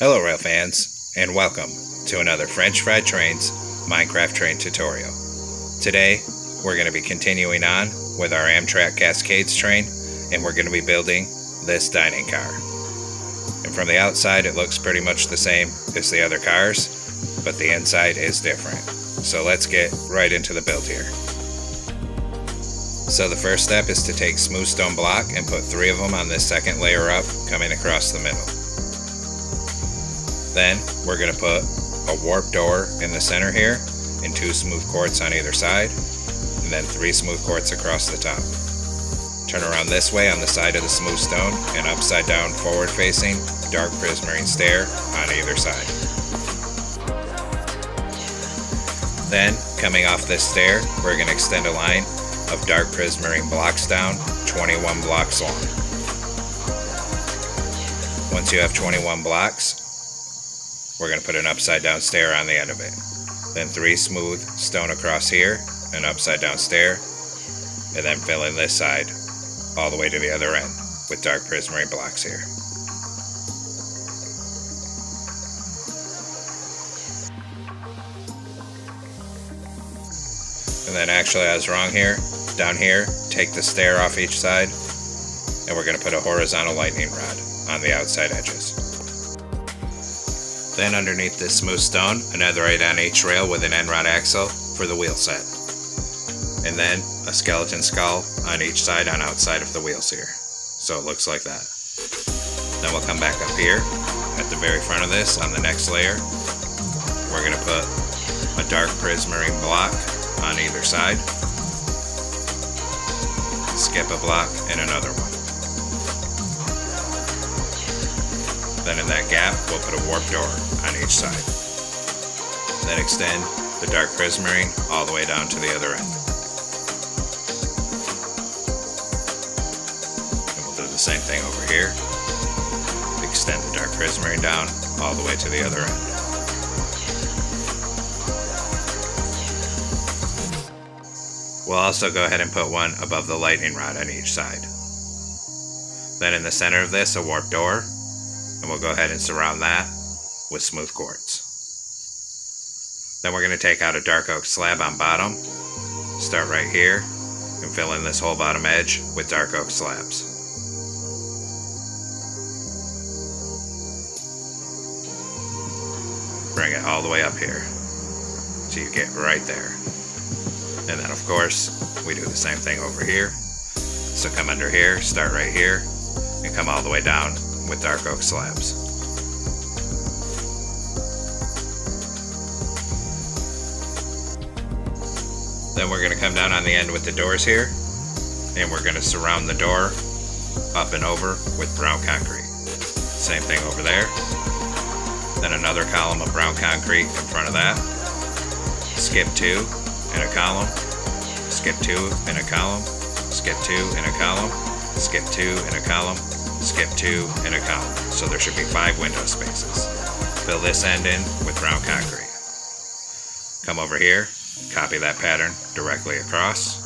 Hello rail fans, and welcome to another French Fried Trains Minecraft train tutorial. Today, we're going to be continuing on with our Amtrak Cascades train, and we're going to be building this dining car. And from the outside, it looks pretty much the same as the other cars, but the inside is different. So let's get right into the build here. So the first step is to take smooth stone block and put 3 of them on this second layer up, coming across the middle. Then we're going to put a warp door in the center here and 2 smooth quartz on either side, and then 3 smooth quartz across the top. Turn around this way on the side of the smooth stone and upside down forward facing dark prismarine stair on either side. Then coming off this stair, we're going to extend a line of dark prismarine blocks down 21 blocks long. Once you have 21 blocks, we're going to put an upside down stair on the end of it. Then 3 smooth stone across here, an upside down stair, and then fill in this side all the way to the other end with dark prismarine blocks here. And then actually I was wrong here. Down here, take the stair off each side, and we're going to put a horizontal lightning rod on the outside edges. Then underneath this smooth stone, a netherite on each rail with an end rod axle for the wheel set. And then a skeleton skull on each side on outside of the wheels here. So it looks like that. Then we'll come back up here at the very front of this on the next layer. We're going to put a dark prismarine block on either side. Skip a block and another one. Then in that gap, we'll put a warp door on each side. Then extend the dark prismarine all the way down to the other end. And we'll do the same thing over here. Extend the dark prismarine down all the way to the other end. We'll also go ahead and put one above the lightning rod on each side. Then in the center of this, a warp door. And we'll go ahead and surround that with smooth quartz. Then we're going to take out a dark oak slab on bottom, start right here, and fill in this whole bottom edge with dark oak slabs. Bring it all the way up here, so you get right there. And then of course, we do the same thing over here. So come under here, start right here, and come all the way down with dark oak slabs. Then we're going to come down on the end with the doors here, and we're going to surround the door up and over with brown concrete. Same thing over there. Then another column of brown concrete in front of that. Skip 2 in a column, skip 2 in a column, skip 2 in a column, skip 2 in a column, skip 2 in a column. So there should be 5 window spaces. Fill this end in with brown concrete. Come over here, copy that pattern directly across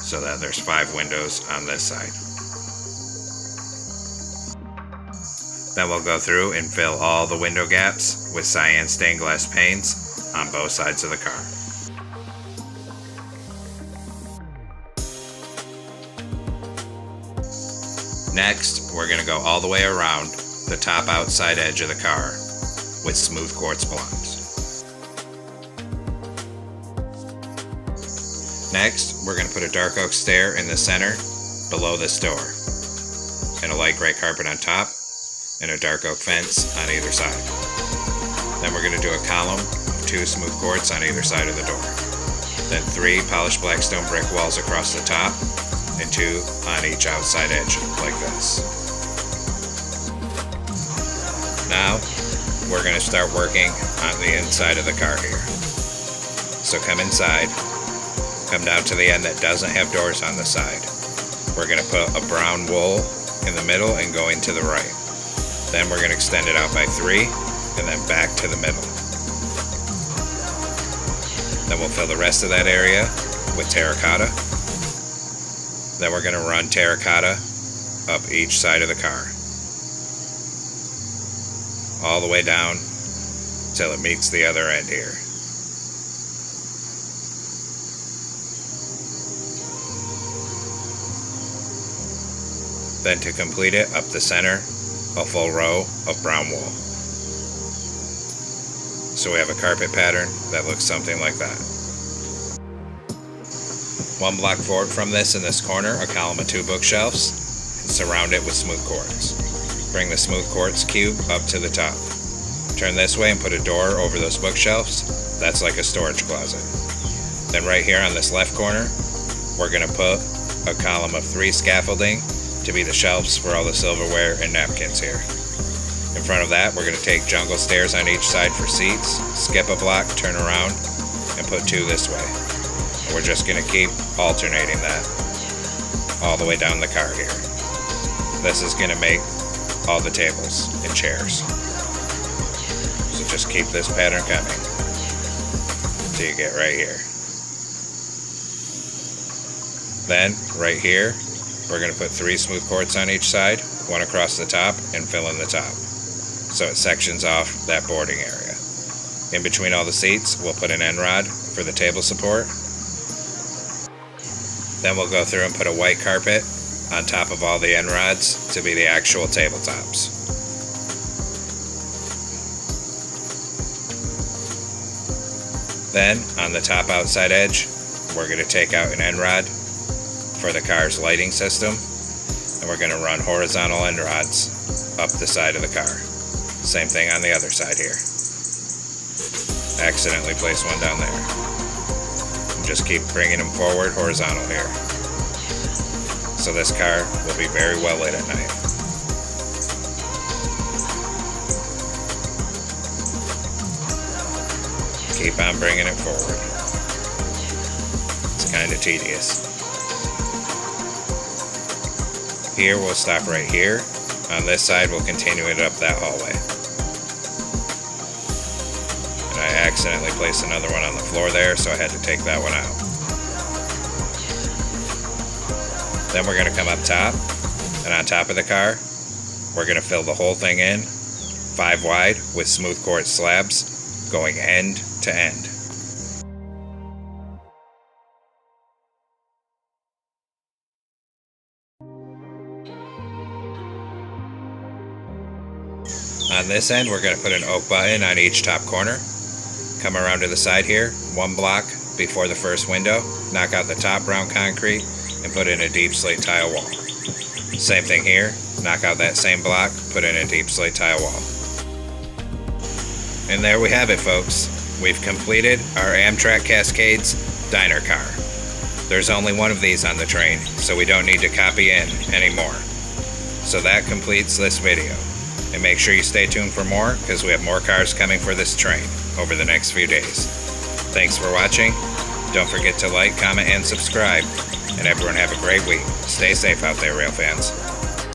so that there's 5 windows on this side. Then we'll go through and fill all the window gaps with cyan stained glass panes on both sides of the car. Next, we're going to go all the way around the top outside edge of the car with smooth quartz blocks. Next, we're going to put a dark oak stair in the center below this door, and a light gray carpet on top, and a dark oak fence on either side. Then we're going to do a column of 2 smooth quartz on either side of the door. Then 3 polished black stone brick walls across the top, and 2 on each outside edge, like this. Now, we're going to start working on the inside of the car here. So come inside, come down to the end that doesn't have doors on the side. We're going to put a brown wool in the middle and going to the right. Then we're going to extend it out by 3, and then back to the middle. Then we'll fill the rest of that area with terracotta. Then we're going to run terracotta up each side of the car. all the way down till it meets the other end here. Then to complete it, up the center, a full row of brown wool. So we have a carpet pattern that looks something like that. One block forward from this, in this corner, a column of 2 bookshelves, and surround it with smooth quartz. Bring the smooth quartz cube up to the top. Turn this way and put a door over those bookshelves. That's like a storage closet. Then right here on this left corner, we're going to put a column of 3 scaffolding to be the shelves for all the silverware and napkins here. In front of that, we're going to take jungle stairs on each side for seats, skip a block, turn around, and put 2 this way. And we're just going to keep alternating that all the way down the car here. This is going to make all the tables and chairs. So just keep this pattern coming until you get right here. Then, right here, we're going to put 3 smooth quartz on each side, 1 across the top, and fill in the top, so it sections off that boarding area. In between all the seats, we'll put an end rod for the table support. Then we'll go through and put a white carpet on top of all the end rods to be the actual tabletops. Then, on the top outside edge, we're going to take out an end rod for the car's lighting system, and we're going to run horizontal end rods up the side of the car. Same thing on the other side here. Accidentally place one down there. And just keep bringing them forward horizontal here. So this car will be very well lit at night. Keep on bringing it forward. It's kind of tedious. Here we'll stop right here. On this side we'll continue it up that hallway. And I accidentally placed another one on the floor there, so I had to take that one out. Then we're going to come up top, and on top of the car we're going to fill the whole thing in 5 wide with smooth quartz slabs going end to end. On this end, we're going to put an oak button on each top corner. Come around to the side here, 1 block before the first window, knock out the top brown concrete, and put in a deep slate tile wall. Same thing here, knock out that same block, put in a deep slate tile wall. And there we have it, folks. We've completed our Amtrak Cascades diner car. There's only one of these on the train, so we don't need to copy in anymore. So that completes this video. And make sure you stay tuned for more, because we have more cars coming for this train over the next few days. Thanks for watching. Don't forget to like, comment, and subscribe. And everyone have a great week. Stay safe out there, rail fans.